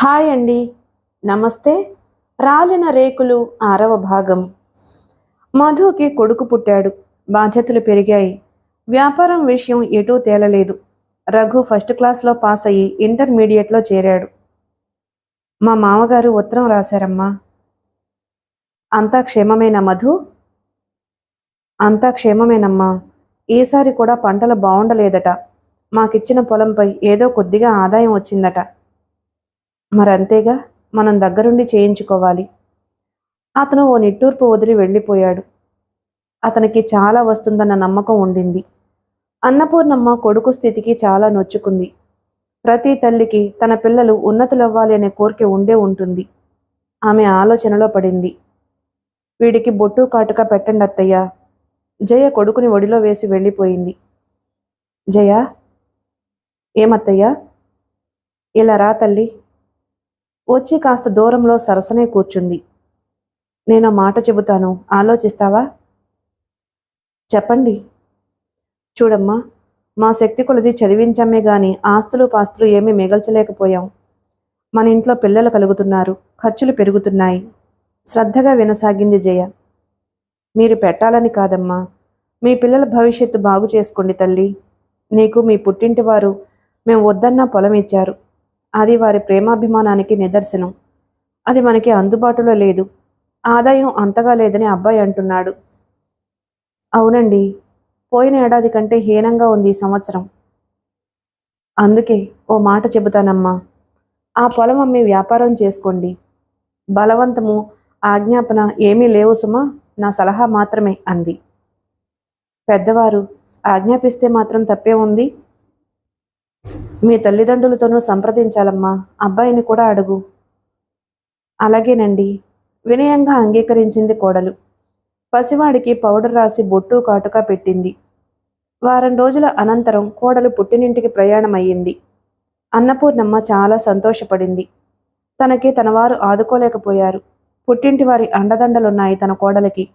Hi అండి. నమస్తే. రాలిన రేకులు 6వ భాగం. మధుకి కొడుకు పుట్టాడు. బాధ్యతలు పెరిగాయి. వ్యాపారం విషయం ఎటూ తేలలేదు. రఘు ఫస్ట్ క్లాస్లో పాస్ అయ్యి ఇంటర్మీడియట్లో చేరాడు. మా మామగారు ఉత్తరం రాశారమ్మా. అంతా క్షేమమేనా మధు? అంతా క్షేమమేనమ్మా. ఈసారి కూడా పంటలు బావుండలేదట. మాకిచ్చిన పొలంపై ఏదో కొద్దిగా ఆదాయం వచ్చిందట. మరంతేగా, మనం దగ్గరుండి చేయించుకోవాలి. అతను ఓ నిట్టూర్పు వదిలి వెళ్ళిపోయాడు. అతనికి చాలా వస్తుందన్న నమ్మకం ఉండింది. అన్నపూర్ణమ్మ కొడుకు స్థితికి చాలా నొచ్చుకుంది. ప్రతి తల్లికి తన పిల్లలు ఉన్నతులవ్వాలి అనే కోరిక ఉండే ఉంటుంది. ఆమె ఆలోచనలో పడింది. వీడికి బొట్టు కాటుక పెట్టండి అత్తయ్యా. జయ కొడుకుని ఒడిలో వేసి వెళ్ళిపోయింది. జయ, ఏమత్తయ్యా? ఇలా రా తల్లి. వచ్చి కాస్త దూరంలో సరసనే కూర్చుంది. నేను మాట చెబుతాను, ఆలోచిస్తావా? చెప్పండి. చూడమ్మా, మా శక్తి కొలది చదివించమ్మే గాని ఆస్తులు పాస్తులు ఏమీ మిగల్చలేకపోయాం. మన ఇంట్లో పిల్లలు కలుగుతున్నారు, ఖర్చులు పెరుగుతున్నాయి. శ్రద్ధగా వినసాగింది జయ. మీరు పెట్టాలని కాదమ్మా, మీ పిల్లల భవిష్యత్తు బాగు చేసుకోండి తల్లి. నీకు మీ పుట్టింటి వారు మేము వద్దన్నా పొలం ఇచ్చారు. అది వారి ప్రేమాభిమానానికి నిదర్శనం. అది మనకి అందుబాటులో లేదు. ఆదాయం అంతగా లేదని అబ్బాయి అంటున్నాడు. అవునండి, పోయిన ఏడాది కంటే హీనంగా ఉంది ఈ సంవత్సరం. అందుకే ఓ మాట చెబుతానమ్మా, ఆ పొలం అమ్మి వ్యాపారం చేసుకోండి. బలవంతము, ఆజ్ఞాపన ఏమీ లేవు సుమా, నా సలహా మాత్రమే అంది. పెద్దవారు ఆజ్ఞాపిస్తే మాత్రం తప్పే ఉంది. మీ తల్లిదండ్రులతోనూ సంప్రదించాలమ్మా. అబ్బాయిని కూడా అడుగు. అలాగేనండి, వినయంగా అంగీకరించింది కోడలు. పసివాడికి పౌడర్ రాసి బొట్టు కాటుక పెట్టింది. వారం రోజుల అనంతరం కోడలు పుట్టినింటికి ప్రయాణమయ్యింది. అన్నపూర్ణమ్మ చాలా సంతోషపడింది. తనకి తనవారు ఆదుకోలేకపోయారు. పుట్టింటి వారి అండదండలున్నాయి తన కోడలికి.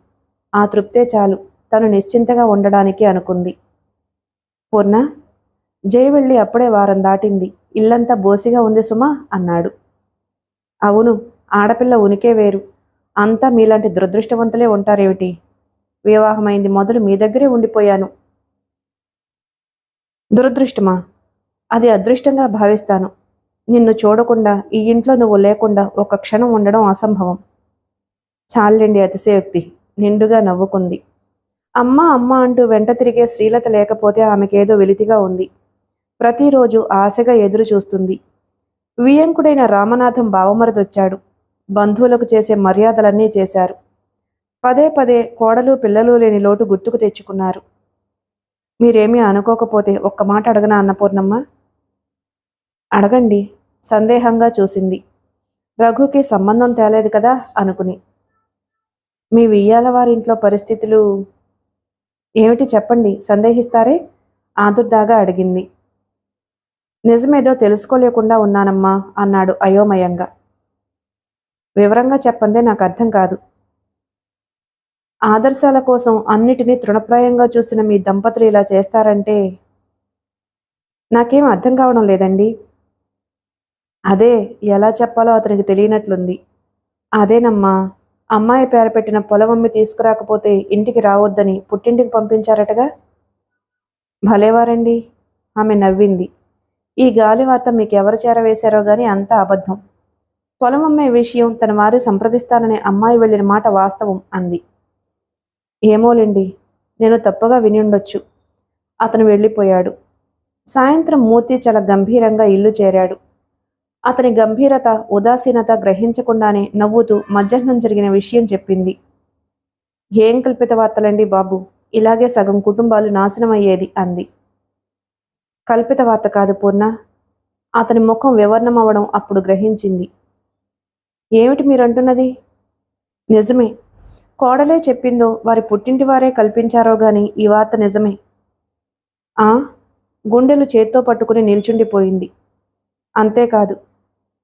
ఆ తృప్తే చాలు తను నిశ్చింతగా ఉండడానికి అనుకుంది. పూర్ణ, జయ వెళ్ళి అప్పుడే వారం దాటింది. ఇల్లంతా బోసిగా ఉంది సుమా అన్నాడు. అవును, ఆడపిల్ల ఉనికే వేరు. అంతా మీలాంటి దురదృష్టవంతులే ఉంటారేమిటి? వివాహమైంది మొదలు మీ దగ్గరే ఉండిపోయాను. దురదృష్టమా? అది అదృష్టంగా భావిస్తాను. నిన్ను చూడకుండా, ఈ ఇంట్లో నువ్వు లేకుండా ఒక్క క్షణం ఉండడం అసంభవం. చాలండి అతిశయోక్తి, నిండుగా నవ్వుకుంది. అమ్మ అమ్మ అంటూ వెంట తిరిగే శ్రీలత లేకపోతే ఆమెకేదో వెలితిగా ఉంది. ప్రతిరోజు ఆశగా ఎదురు చూస్తుంది. వియ్యంకుడైన రామనాథం బావమరిదొచ్చాడు. బంధువులకు చేసే మర్యాదలన్నీ చేశారు. పదే పదే కోడలు పిల్లలు లేని లోటు గుర్తుకు తెచ్చుకున్నారు. మీరేమీ అనుకోకపోతే ఒక్క మాట అడగనా అన్నపూర్ణమ్మ? అడగండి, సందేహంగా చూసింది. రఘుకి సంబంధం తేలేదు కదా అనుకుని. మీ వియ్యాల వారింట్లో పరిస్థితులు ఏమిటి చెప్పండి, సందేహిస్తారే? ఆదుర్దాగా అడిగింది. నిజమేదో తెలుసుకోలేకుండా ఉన్నానమ్మా అన్నాడు అయోమయంగా. వివరంగా చెప్పందే నాకు అర్థం కాదు. ఆదర్శాల కోసం అన్నిటినీ తృణప్రాయంగా చూసిన మీ దంపతులు ఇలా చేస్తారంటే నాకేం అర్థం కావడం లేదండి. అదే ఎలా చెప్పాలో అతనికి తెలియనట్లుంది. అదేనమ్మా, అమ్మాయి పేర పెట్టిన పొలం అమ్మి తీసుకురాకపోతే ఇంటికి రావద్దని పుట్టింటికి పంపించారటగా. భలేవారండి, ఆమె నవ్వింది. ఈ గాలివాత మీకెవరు చేరవేశారో గాని అంతా అబద్ధం. పొలం అమ్మే విషయం తన వారి సంప్రదిస్తాననే అమ్మాయి వెళ్ళిన మాట వాస్తవం అంది. ఏమోలేండి, నేను తప్పుగా విని ఉండొచ్చు. అతను వెళ్ళిపోయాడు. సాయంత్రం మూర్తి చాలా గంభీరంగా ఇల్లు చేరాడు. అతని గంభీరత, ఉదాసీనత గ్రహించకుండానే నవ్వుతూ మధ్యాహ్నం జరిగిన విషయం చెప్పింది. ఏం కల్పిత వార్తలండి బాబు, ఇలాగే సగం కుటుంబాలు నాశనమయ్యేది అంది. కల్పిత వార్త కాదు పూర్ణ. అతని ముఖం వివర్ణమవడం అప్పుడు గ్రహించింది. ఏమిటి మీరంటున్నది? నిజమే. కోడలే చెప్పిందో వారి పుట్టింటి వారే కల్పించారో గాని ఈ వార్త నిజమే. ఆ, గుండెలు చేత్తో పట్టుకుని నిల్చుండిపోయింది. అంతేకాదు,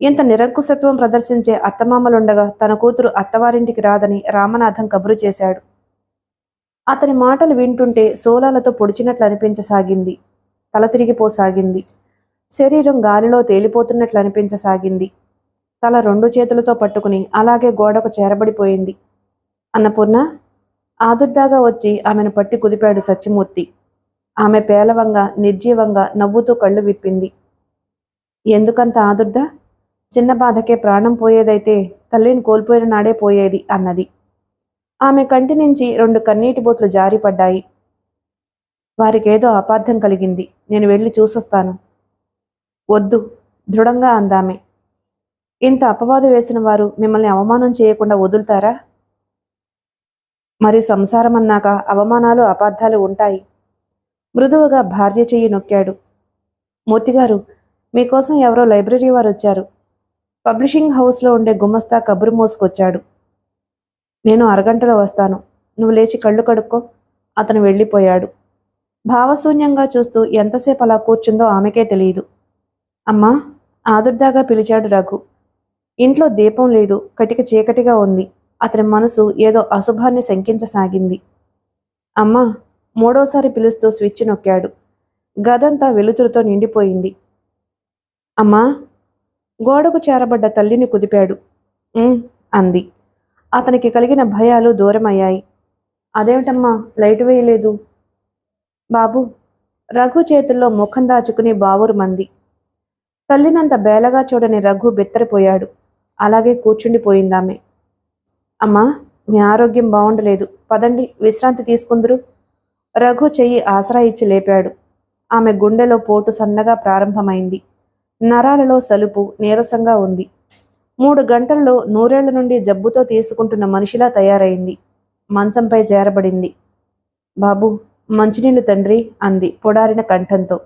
ఇంత నిరంకుశత్వం ప్రదర్శించే అత్తమామలుండగా తన కూతురు అత్తవారింటికి రాదని రామనాథం కబురు చేశాడు. అతని మాటలు వింటుంటే సోలాలతో పొడిచినట్లు అనిపించసాగింది. తల తిరిగిపోసాగింది. శరీరం గాలిలో తేలిపోతున్నట్లు అనిపించసాగింది. తల 2 చేతులతో పట్టుకుని అలాగే గోడకు చేరబడిపోయింది. అన్నపూర్ణ, ఆదుర్దాగా వచ్చి ఆమెను పట్టి కుదిపాడు సత్యమూర్తి. ఆమె పేలవంగా, నిర్జీవంగా నవ్వుతూ కళ్ళు విప్పింది. ఎందుకంత ఆదుర్ద? చిన్న బాధకే ప్రాణం పోయేదైతే తల్లిని కోల్పోయిన నాడే పోయేది అన్నది. ఆమె కంటి నుంచి 2 కన్నీటి బొట్లు జారిపడ్డాయి. వారికేదో అపార్థం కలిగింది. నేను వెళ్ళి చూసొస్తాను. వద్దు, దృఢంగా అందామె. ఇంత అపవాదు వేసిన వారు మిమ్మల్ని అవమానం చేయకుండా వదులుతారా? మరి సంసారం అన్నాక అవమానాలు, అపార్థాలు ఉంటాయి. మృదువుగా భార్య చెయ్యి నొక్కాడు. మూర్తిగారు, మీకోసం ఎవరో లైబ్రరీ వారు వచ్చారు. పబ్లిషింగ్ హౌస్లో ఉండే గుమస్తా కబురు మోసుకొచ్చాడు. నేను అరగంటలో వస్తాను. నువ్వు లేచి కళ్ళు కడుక్కో. అతను వెళ్ళిపోయాడు. భావశూన్యంగా చూస్తూ ఎంతసేపు అలా కూర్చుందో ఆమెకే తెలియదు. అమ్మా, ఆదుర్దాగా పిలిచాడు రఘు. ఇంట్లో దీపం లేదు, కటిక చీకటిగా ఉంది. అతని మనసు ఏదో అశుభాన్ని శంకించసాగింది. అమ్మా, మూడోసారి పిలుస్తూ స్విచ్ నొక్కాడు. గదంతా వెలుతురుతో నిండిపోయింది. అమ్మా, గోడకు చేరబడ్డ తల్లిని కుదిపాడు. అంది. అతనికి కలిగిన భయాలు దూరమయ్యాయి. అదేమిటమ్మా, లైటు వేయలేదు? బాబు, రఘు చేతుల్లో ముఖం దాచుకుని బావురు మంది. తల్లినంత బేలగా చూడని రఘు బెత్తరిపోయాడు. అలాగే కూర్చుండిపోయిందామె. అమ్మా, మీ ఆరోగ్యం బాగుండలేదు. పదండి, విశ్రాంతి తీసుకుందురు. రఘు చెయ్యి ఆసరా ఇచ్చి లేపాడు. ఆమె గుండెలో పోటు సన్నగా ప్రారంభమైంది. నరాలలో సలుపు, నీరసంగా ఉంది. 3 గంటల్లో 100 ఏళ్ల నుండి జబ్బుతో తీసుకుంటున్న మనిషిలా తయారైంది. మంచంపై చేరబడింది. బాబు, మంచినీళ్లు తండ్రి అంది పొడారిన కంఠంతో.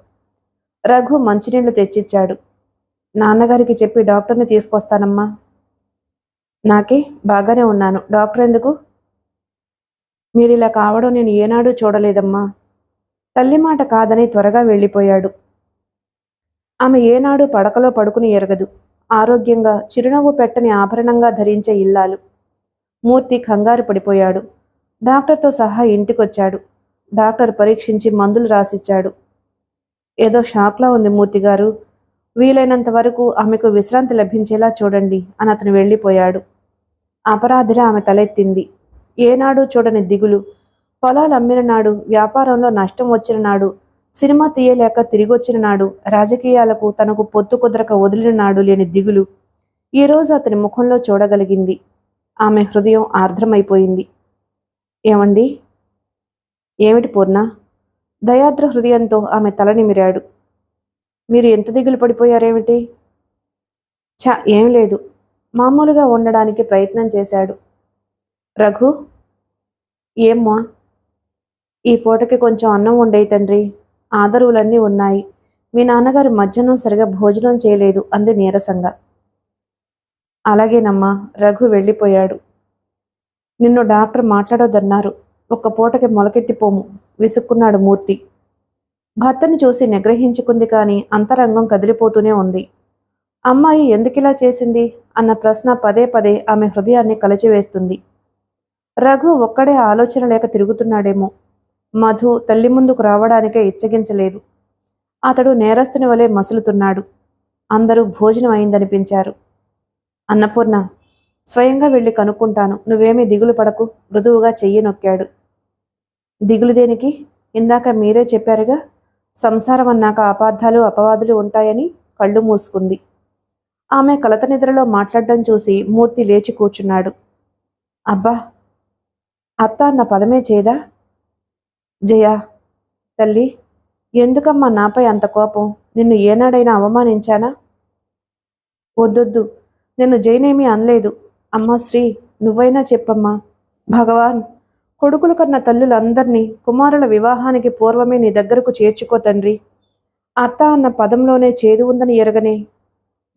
రఘు మంచినీళ్లు తెచ్చిచ్చాడు. నాన్నగారికి చెప్పి డాక్టర్ని తీసుకొస్తానమ్మా. నాకే బాగానే ఉన్నాను. డాక్టర్ ఎందుకు? మీరిలా కావడం నేను ఏనాడూ చూడలేదమ్మా. తల్లి మాట కాదని త్వరగా వెళ్ళిపోయాడు. ఆమె ఏనాడు పడకలో పడుకుని ఎరగదు. ఆరోగ్యంగా, చిరునవ్వు పెట్టని ఆభరణంగా ధరించే ఇల్లాలు. మూర్తి కంగారు పడిపోయాడు. డాక్టర్తో సహా ఇంటికొచ్చాడు. డాక్టర్ పరీక్షించి మందులు రాసిచ్చాడు. ఏదో షాక్లా ఉంది మూర్తిగారు. వీలైనంత వరకు ఆమెకు విశ్రాంతి లభించేలా చూడండి అని అతను వెళ్ళిపోయాడు. అపరాధిలా ఆమె తలెత్తింది. ఏనాడు చూడని దిగులు. పొలాలు అమ్మిన నాడు, వ్యాపారంలో నష్టం వచ్చిన నాడు, సినిమా తీయలేక తిరిగొచ్చిన నాడు, రాజకీయాలకు తనకు పొత్తు కుదరక వదిలిన నాడు లేని దిగులు ఈరోజు అతని ముఖంలో చూడగలిగింది. ఆమె హృదయం ఆర్ద్రమైపోయింది. ఏమండి? ఏమిటి పూర్ణ? దయాద్ర హృదయంతో ఆమె తల నిమిరాడు. మీరు ఎంత దిగులు పడిపోయారేమిటి? ఏం లేదు, మామూలుగా ఉండడానికి ప్రయత్నం చేశాడు. రఘు, ఏమ్మా? ఈ పూటకి కొంచెం అన్నం వండేయి తండ్రి. ఆదరువులన్నీ ఉన్నాయి. మీ నాన్నగారు మధ్యాహ్నం సరిగా భోజనం చేయలేదు అంది నీరసంగా. అలాగేనమ్మా. రఘు వెళ్ళిపోయాడు. నిన్ను డాక్టర్ మాట్లాడొద్దన్నారు. ఒక్క పూటకి మొలకెత్తిపోము విసుక్కున్నాడు మూర్తి. భర్తని చూసి నిగ్రహించుకుంది కానీ అంతరంగం కదిలిపోతూనే ఉంది. అమ్మాయి ఎందుకిలా చేసింది అన్న ప్రశ్న పదే పదే ఆమె హృదయాన్ని కలచివేస్తుంది. రఘు ఒక్కడే ఆలోచన లేక తిరుగుతున్నాడేమో. మధు తల్లి ముందుకు రావడానికే ఇచ్చగించలేదు. అతడు నేరస్తుని వలె మసులుతున్నాడు. అందరూ భోజనం అయిందనిపించారు. అన్నపూర్ణ, స్వయంగా వెళ్ళి కనుక్కుంటాను. నువ్వేమీ దిగులు పడకు మృదువుగా చెయ్యి నొక్కాడు. దిగులు దేనికి? ఇందాక మీరే చెప్పారుగా, సంసారం అన్నాక అపార్థాలు, అపవాదులు ఉంటాయని. కళ్ళు మూసుకుంది. ఆమె కలత నిద్రలో మాట్లాడడం చూసి మూర్తి లేచి కూర్చున్నాడు. అబ్బా, అత్త అన్న పదమే చేదా? జయా, తల్లి, ఎందుకమ్మా నాపై అంత కోపం? నిన్ను ఏనాడైనా అవమానించానా? వద్దొద్దు, నిన్ను జైనేమీ అనలేదు. అమ్మా శ్రీ, నువ్వైనా చెప్పమ్మా. భగవాన్, కొడుకులు కన్న తల్లులందరినీ కుమారుల వివాహానికి పూర్వమే నీ దగ్గరకు చేర్చుకో తండ్రి. అత్త అన్న పదంలోనే చేదు ఉందని ఎరగనే.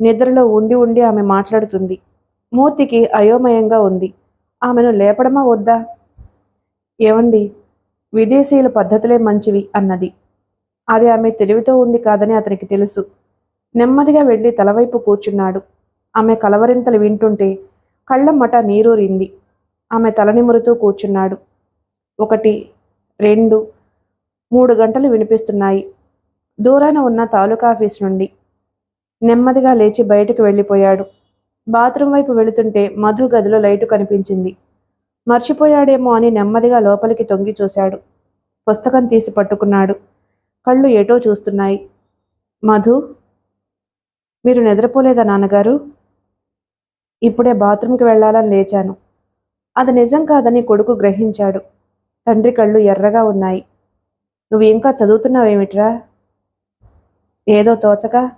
నిద్రలో ఉండి ఉండి ఆమె మాట్లాడుతుంది. మూర్తికి అయోమయంగా ఉంది. ఆమెను లేపడమా వద్దా? ఏవండి, విదేశీయుల పద్ధతులే మంచివి అన్నది. అది ఆమె తెలివితో ఉండి కాదని అతనికి తెలుసు. నెమ్మదిగా వెళ్ళి తలవైపు కూర్చున్నాడు. ఆమె కలవరింతలు వింటుంటే కళ్ళమ్మట నీరూరింది. ఆమె తలనిమురుతూ కూర్చున్నాడు. 1, 2, 3 గంటలు వినిపిస్తున్నాయి దూరాన ఉన్న తాలూకాఫీస్ నుండి. నెమ్మదిగా లేచి బయటికి వెళ్ళిపోయాడు. బాత్రూం వైపు వెళుతుంటే మధు గదిలో లైటు కనిపించింది. మర్చిపోయాడేమో అని నెమ్మదిగా లోపలికి తొంగి చూశాడు. పుస్తకం తీసి పట్టుకున్నాడు. కళ్ళు ఏటో చూస్తున్నాయి. మధు, మీరు నిద్రపోలేదా నాన్నగారు? ఇప్పుడే బాత్రూంకి వెళ్లాలని లేచాను. అది నిజం కాదని కొడుకు గ్రహించాడు. తండ్రి కళ్ళు ఎర్రగా ఉన్నాయి. నువ్వు ఇంకా చదువుతున్నావేమిట్రా? ఏదో తోచక.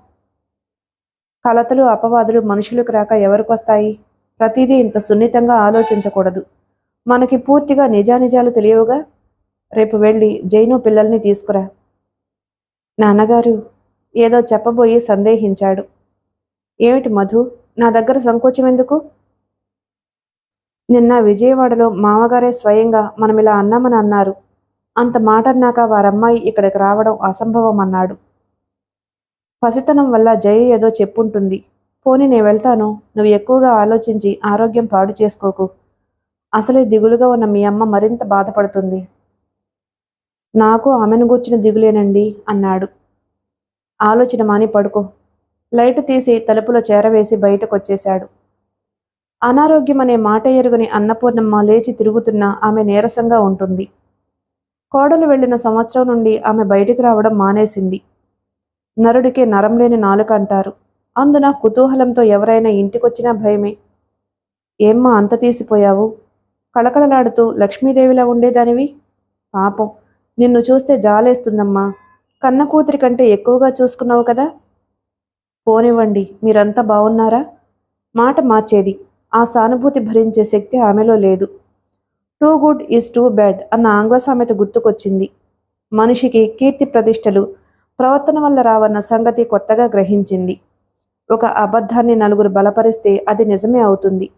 కలతలు అపవాదులు మనుషులకు రాక ఎవరికొస్తాయి? ప్రతిదీ ఇంత సున్నితంగా ఆలోచించకూడదు. మనకి పూర్తిగా నిజానిజాలు తెలియవుగా. రేపు వెళ్ళి జైను పిల్లల్ని తీసుకురా. నాన్నగారు ఏదో చెప్పబోయి సందేహించాడు. ఏమిటి మధు, నా దగ్గర సంకోచం ఎందుకు? నిన్న విజయవాడలో మామగారే స్వయంగా మనమిలా అన్నామని అన్నారు. అంత మాట అన్నాక వారమ్మాయి ఇక్కడికి రావడం అసంభవం అన్నాడు. పసితనం వల్ల జయ ఏదో చెప్పుంటుంది. పోనీ నేను వెళ్తాను, నువ్వు ఎక్కువగా ఆలోచించి ఆరోగ్యం పాడు చేసుకోకు. అసలే దిగులుగా ఉన్న మీ అమ్మ మరింత బాధపడుతుంది. నాకు ఆమెను గూర్చిన దిగులేనండి అన్నాడు. ఆలోచన మాని పడుకో. లైటు తీసి తలుపులో చేరవేసి బయటకొచ్చేశాడు. అనారోగ్యం అనే మాట ఎరుగని అన్నపూర్ణమ్మ లేచి తిరుగుతున్నా ఆమె నీరసంగా ఉంటుంది. కోడలు వెళ్లిన సంవత్సరం నుండి ఆమె బయటికి రావడం మానేసింది. నరుడికే నరం లేని నాలుక అంటారు. అందున కుతూహలంతో ఎవరైనా ఇంటికొచ్చినా భయమే. ఏమ్మా అంత తీసిపోయావు? కళకళలాడుతూ లక్ష్మీదేవిలా ఉండేదానివి. పాపం, నిన్ను చూస్తే జాలేస్తుందమ్మా. కన్న కూతురి కంటే ఎక్కువగా చూసుకున్నావు కదా. పోనివ్వండి, మీరంతా బావున్నారా? మాట మార్చేది. ఆ సానుభూతి భరించే శక్తి ఆమెలో లేదు. Too good is too bad అన్న ఆంగ్ల సామెత గుర్తుకొచ్చింది. మనిషికి కీర్తి ప్రతిష్టలు ప్రవర్తన వల్ల రావన్న సంగతి కొత్తగా గ్రహించింది. ఒక అబద్ధాన్ని నలుగురు బలపరిస్తే అది నిజమే అవుతుంది.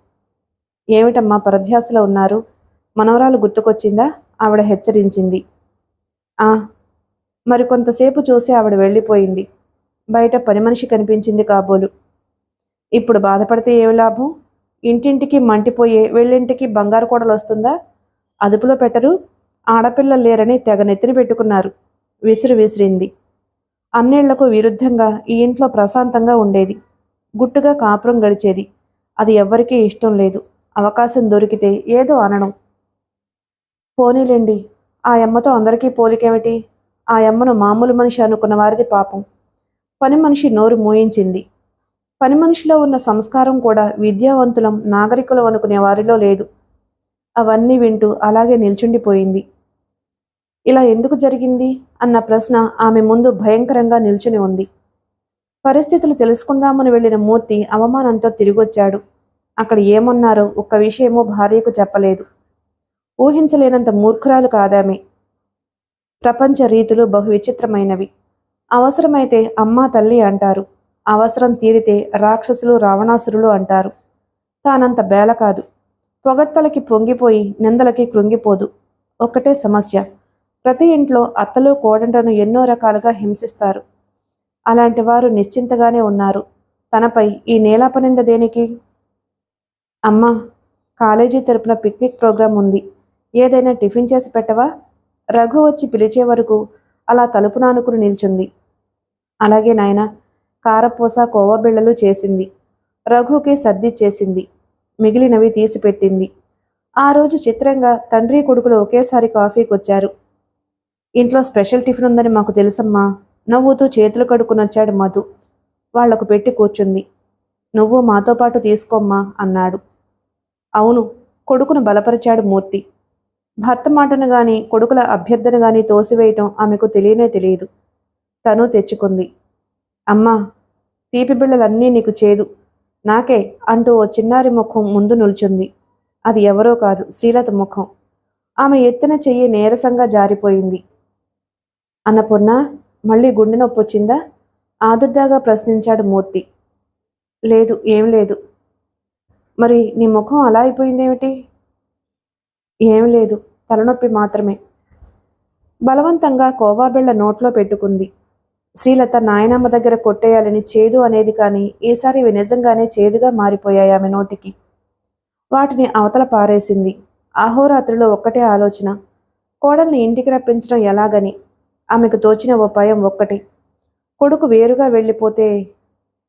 ఏమిటమ్మా పరధ్యాసలో ఉన్నారు? మనవరాలు గుర్తుకొచ్చిందా? ఆవిడ హెచ్చరించింది. ఆ, మరికొంతసేపు చూసి ఆవిడ వెళ్ళిపోయింది. బయట పని మనిషి కనిపించింది కాబోలు. ఇప్పుడు బాధపడితే ఏమి లాభం? ఇంటింటికి మంటిపోయే వెళ్ళింటికి బంగారు కోడలు వస్తుందా? అదుపులో పెట్టరు. ఆడపిల్లలు లేరని తెగ నెత్తిన పెట్టుకున్నారు. విసిరింది. అన్నేళ్లకు విరుద్ధంగా ఈ ఇంట్లో ప్రశాంతంగా ఉండేది. గుట్టుగా కాపురం గడిచేది. అది ఎవ్వరికీ ఇష్టం లేదు. అవకాశం దొరికితే ఏదో అనడం. పోనీలేండి, ఆ యమ్మతో అందరికీ పోలికేమిటి? ఆ యమ్మను మామూలు మనిషి అనుకున్న వారిది పాపం. పని మనిషి నోరు మూయించింది. పని మనిషిలో ఉన్న సంస్కారం కూడా విద్యావంతులం నాగరికులం అనుకునే వారిలో లేదు. అవన్నీ వింటూ అలాగే నిల్చుండిపోయింది. ఇలా ఎందుకు జరిగింది అన్న ప్రశ్న ఆమె ముందు భయంకరంగా నిల్చుని ఉంది. పరిస్థితులు తెలుసుకుందామని వెళ్లిన మూర్తి అవమానంతో తిరిగొచ్చాడు. అక్కడ ఏమన్నారో ఒక్క విషయమో భార్యకు చెప్పలేదు. ఊహించలేనంత మూర్ఖురాలు కాదామె. ప్రపంచ రీతులు బహు విచిత్రమైనవి. అవసరమైతే అమ్మా తల్లి అంటారు. అవసరం తీరితే రాక్షసులు రావణాసురులు అంటారు. తానంత బేల కాదు. పొగడ్తలకి పొంగిపోయి నిందలకి కృంగిపోదు. ఒక్కటే సమస్య, ప్రతి ఇంట్లో అత్తలు కోడంటను ఎన్నో రకాలుగా హింసిస్తారు. అలాంటి వారు నిశ్చింతగానే ఉన్నారు. తనపై ఈ నీలాపనింద దేనికి? అమ్మా, కాలేజీ తరపున పిక్నిక్ ప్రోగ్రాం ఉంది. ఏదైనా టిఫిన్ చేసి పెట్టవా? రఘు వచ్చి పిలిచే వరకు అలా తలుపున ఆనుకుని నిల్చుంది. అలాగే నాయనా. కారపూస కోవా బిళ్ళలు చేసింది. రఘుకి సర్ది చేసింది. మిగిలినవి తీసిపెట్టింది. ఆ రోజు చిత్రంగా తండ్రి కొడుకులు ఒకేసారి కాఫీకొచ్చారు. ఇంట్లో స్పెషల్ టిఫిన్ ఉందని మాకు తెలుసమ్మా. నవ్వుతూ చేతులు కడుక్కునొచ్చాడు మధు. వాళ్లకు పెట్టి కూర్చుంది. నువ్వు మాతో పాటు తీసుకోమ్మా అన్నాడు. అవును, కొడుకును బలపరిచాడు మూర్తి. భర్త మాటను గాని కొడుకుల అభ్యర్థన గాని తోసివేయటం ఆమెకు తెలియనే తెలియదు. తను తెచ్చుకుంది. అమ్మా, తీపి బిళ్ళలన్నీ నీకు చేదు, నాకే అంటూ ఓ చిన్నారి ముఖం ముందు నిల్చుంది. అది ఎవరో కాదు, శ్రీలత ముఖం. ఆమె ఎత్తిన చెయ్యి నీరసంగా జారిపోయింది. అన్నపూర్ణ, మళ్ళీ గుండె నొప్పొచ్చిందా? ఆదుర్దాగా ప్రశ్నించాడు మూర్తి. లేదు, ఏం లేదు. మరి నీ ముఖం అలా అయిపోయిందేమిటి? ఏం లేదు, తలనొప్పి మాత్రమే. బలవంతంగా కోవాబిళ్ళ నోట్లో పెట్టుకుంది. శ్రీలత నాయనమ్మ దగ్గర కొట్టేయాలని చేదు అనేది కానీ ఈసారి ఇవి నిజంగానే చేదుగా మారిపోయాయి ఆమె నోటికి. వాటిని అవతల పారేసింది. అహోరాత్రిలో ఒక్కటే ఆలోచన, కోడల్ని ఇంటికి రప్పించడం ఎలాగని. ఆమెకు తోచిన ఉపాయం ఒక్కటే, కొడుకు వేరుగా వెళ్ళిపోతే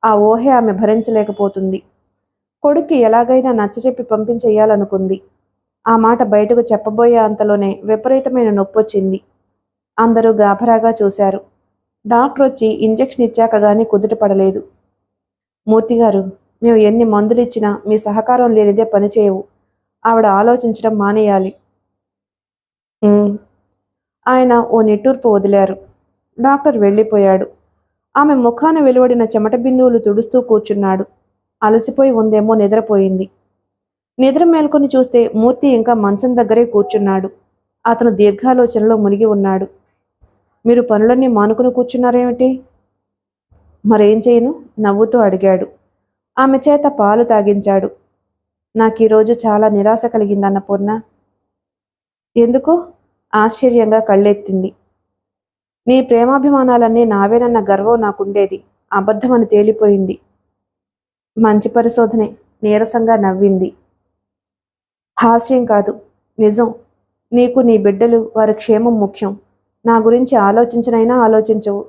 ఆ ఊహే ఆమె భరించలేకపోతుంది. కొడుక్కి ఎలాగైనా నచ్చచెప్పి పంపించెయ్యాలనుకుంది. ఆ మాట బయటకు చెప్పబోయే అంతలోనే విపరీతమైన నొప్పొచ్చింది. అందరూ గాభరాగా చూశారు. డాక్టరొచ్చి ఇంజెక్షన్ ఇచ్చాక గానీ కుదుట పడలేదు. మూర్తిగారు, మేము ఎన్ని మందులిచ్చినా మీ సహకారం లేనిదే పనిచేయవు. ఆవిడ ఆలోచించడం మానేయాలి. "ఉమ్." ఆయన ఓ నిట్టూర్పు వదిలారు. డాక్టర్ వెళ్ళిపోయాడు. ఆమె ముఖాన వెలువడిన చెమట బిందువులు తుడుస్తూ కూర్చున్నాడు. అలసిపోయి ఉందేమో నిద్రపోయింది. నిద్ర మేల్కొని చూస్తే మూర్తి ఇంకా మంచం దగ్గరే కూర్చున్నాడు. అతను దీర్ఘాలోచనలో మునిగి ఉన్నాడు. మీరు పనులన్నీ మానుకుని కూర్చున్నారేమిటి? మరేం చేయను? నవ్వుతూ అడిగాడు. ఆమె చేత పాలు తాగించాడు. నాకీరోజు చాలా నిరాశ కలిగింది అన్నపూర్ణ. ఎందుకు? ఆశ్చర్యంగా కళ్ళెత్తింది. నీ ప్రేమాభిమానాలన్నీ నావేనన్న గర్వం నాకుండేది. అబద్ధమని తేలిపోయింది. మంచి పరిశోధనే. నీరసంగా నవ్వింది. హాస్యం కాదు, నిజం. నీకు నీ బిడ్డలు, వారి క్షేమం ముఖ్యం. నా గురించి ఆలోచించనైనా ఆలోచించవు.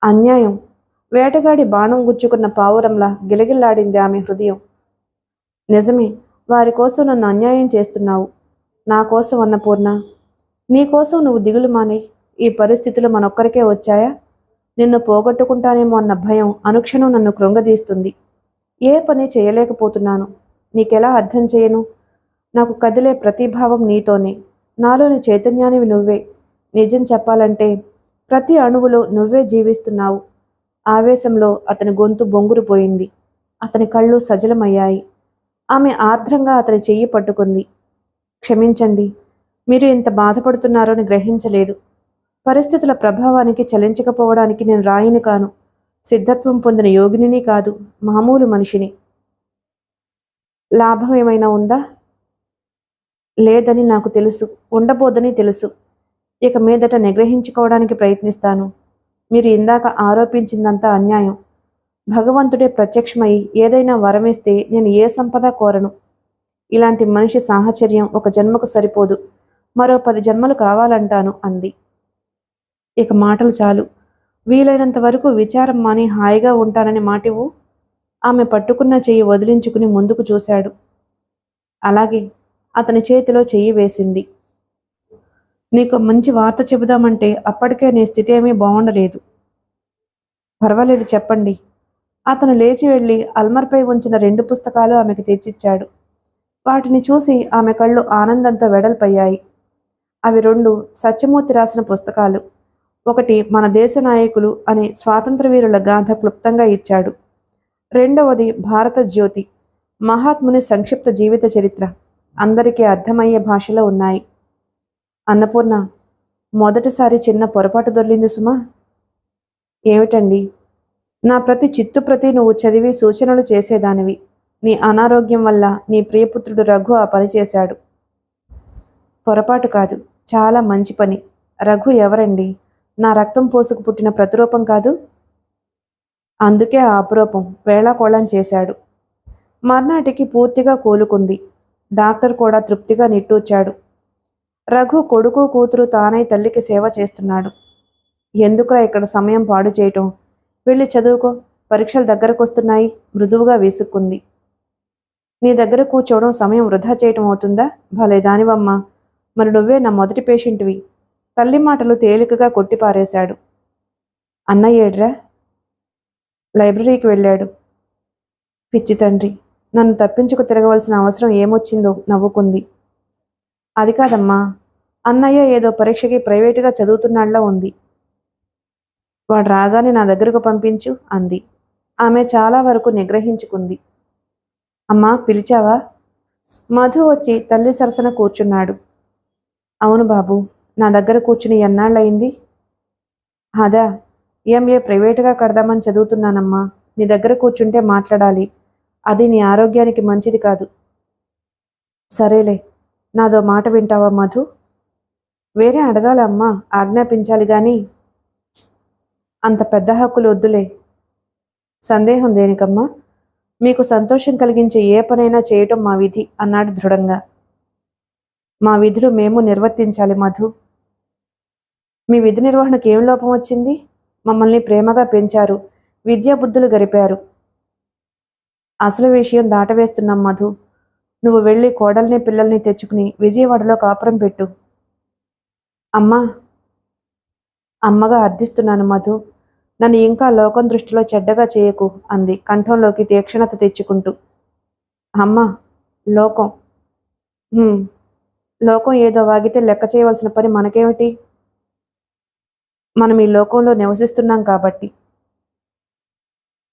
అన్యాయం. వేటగాడి బాణం గుచ్చుకున్న పావురంలా గిలగిల్లాడింది ఆమె హృదయం. నిజమే, వారి కోసం నన్ను అన్యాయం చేస్తున్నావు. నా కోసం అన్నపూర్ణ. నీకోసం నువ్వు దిగులు మానే. ఈ పరిస్థితులు మనొక్కరికే వచ్చాయా? నిన్ను పోగొట్టుకుంటానేమో అన్న భయం అనుక్షణం నన్ను కృంగదీస్తుంది. ఏ పని చేయలేకపోతున్నాను. నీకెలా అర్థం చేయను? నాకు కదిలే ప్రతిభావం నీతోనే. నాలోని చైతన్యానివి నువ్వే. నిజం చెప్పాలంటే ప్రతి అణువులో నువ్వే జీవిస్తున్నావు. ఆవేశంలో అతని గొంతు బొంగురుపోయింది. అతని కళ్ళు సజలమయ్యాయి. ఆమె ఆర్ద్రంగా అతని చెయ్యి పట్టుకుంది. క్షమించండి, మీరు ఇంత బాధపడుతున్నారని గ్రహించలేదు. పరిస్థితుల ప్రభావానికి చలించకపోవడానికి నేను రాయిని కాను. సిద్ధత్వం పొందిన యోగిని కాదు, మామూలు మనిషిని. లాభం ఏమైనా ఉందా? లేదని నాకు తెలుసు, ఉండబోదని తెలుసు. ఇక మీదట నిగ్రహించుకోవడానికి ప్రయత్నిస్తాను. మీరు ఇందాక ఆరోపించిందంతా అన్యాయం. భగవంతుడే ప్రత్యక్షమై ఏదైనా వరమిస్తే నేను ఏ సంపద కోరను. ఇలాంటి మనిషి సాహచర్యం ఒక జన్మకు సరిపోదు. మరో 10 జన్మలు కావాలంటాను అంది. ఇక మాటలు చాలు. వీలైనంత వరకు విచారం మాని హాయిగా ఉంటానని మాటివు. ఆమె పట్టుకున్న చెయ్యి వదిలించుకుని ముందుకు చూశాడు. అలాగే. అతని చేతిలో చెయ్యి వేసింది. నీకు మంచి వార్త చెబుదామంటే అప్పటికే నీ స్థితి ఏమీ బాగుండలేదు. పర్వాలేదు, చెప్పండి. అతను లేచి వెళ్ళి అల్మర్పై ఉంచిన 2 పుస్తకాలు ఆమెకు తెచ్చిచ్చాడు. వాటిని చూసి ఆమె కళ్ళు ఆనందంతో వెడల్పయ్యాయి. అవి 2 సత్యమూర్తి రాసిన పుస్తకాలు. ఒకటి మన దేశ నాయకులు అనే స్వాతంత్రవీరుల గాథ క్లుప్తంగా ఇచ్చాడు. రెండవది భారత జ్యోతి, మహాత్ముని సంక్షిప్త జీవిత చరిత్ర. అందరికీ అర్థమయ్యే భాషలో ఉన్నాయి. అన్నపూర్ణ, మొదటిసారి చిన్న పొరపాటు దొర్లింది సుమా. ఏమిటండి? నా ప్రతి చిత్తుప్రతి నువ్వు చదివి సూచనలు చేసేదానివి. నీ అనారోగ్యం వల్ల నీ ప్రియపుత్రుడు రఘు ఆ పని చేశాడు. పొరపాటు కాదు, చాలా మంచి పని. రఘు ఎవరండి? నా రక్తం పోసుకు పుట్టిన ప్రతిరూపం కాదు. అందుకే ఆ అపురూపం వేళాకోళం చేశాడు. మర్నాటికి పూర్తిగా కోలుకుంది. డాక్టర్ కూడా తృప్తిగా నిట్టూర్చాడు. రఘు కొడుకు కూతురు తానై తల్లికి సేవ చేస్తున్నాడు. ఎందుకురా ఇక్కడ సమయం పాడు చేయటం? వెళ్ళి చదువుకో, పరీక్షలు దగ్గరకొస్తున్నాయి మృదువుగా విసుక్కుంది. నీ దగ్గర కూర్చోవడం సమయం వృధా చేయటం అవుతుందా? భలే దానివమ్మా. మరి నువ్వే నా మొదటి పేషెంట్వి. తల్లి మాటలు తేలికగా కొట్టిపారేశాడు. అన్నయ్య ఏడ్రా? లైబ్రరీకి వెళ్ళాడు. పిచ్చి తండ్రి, నన్ను తప్పించుకు తిరగవలసిన అవసరం ఏమొచ్చిందో నవ్వుకుంది. అది కాదమ్మా, అన్నయ్య ఏదో పరీక్షకి ప్రైవేటుగా చదువుతున్నాళ్లా ఉంది. వాడు రాగానే నా దగ్గరకు పంపించు అంది. ఆమె చాలా వరకు నిగ్రహించుకుంది. అమ్మా, పిలిచావా? మధు వచ్చి తల్లి సరసన కూర్చున్నాడు. అవును బాబు, నా దగ్గర కూర్చుని ఎన్నాళ్ళయింది? అదా, ఎంఏ ప్రైవేటుగా కడదామని చదువుతున్నానమ్మా. నీ దగ్గర కూర్చుంటే మాట్లాడాలి. అది నీ ఆరోగ్యానికి మంచిది కాదు. సరేలే, నాదో మాట వింటావా మధు? వేరే అడగాల అమ్మా, ఆజ్ఞాపించాలి గాని. అంత పెద్ద హక్కులు వద్దులే. సందేహం దేనికమ్మా? మీకు సంతోషం కలిగించే ఏ పనైనా చేయటం మా విధి అన్నాడు దృఢంగా. మా విధులు మేము నిర్వర్తించాలి మధు. మీ విధి నిర్వహణకు ఏం లోపం వచ్చింది? మమ్మల్ని ప్రేమగా పెంచారు, విద్యాబుద్ధులు గరిపారు. అసలు విషయం దాటవేస్తున్నాం మధు. నువ్వు వెళ్ళి కోడల్ని పిల్లల్ని తెచ్చుకుని విజయవాడలో కాపురం పెట్టు. అమ్మా, అమ్మగా అర్థిస్తున్నాను మధు. నన్ను ఇంకా లోకం దృష్టిలో చెడ్డగా చేయకు అంది కంఠంలోకి తీక్షణత తెచ్చుకుంటూ. అమ్మా, లోకం "హుం, లోకం ఏదో వాగితే లెక్క చేయవలసిన పని మనకేమిటి? మనం ఈ లోకంలో నివసిస్తున్నాం కాబట్టి.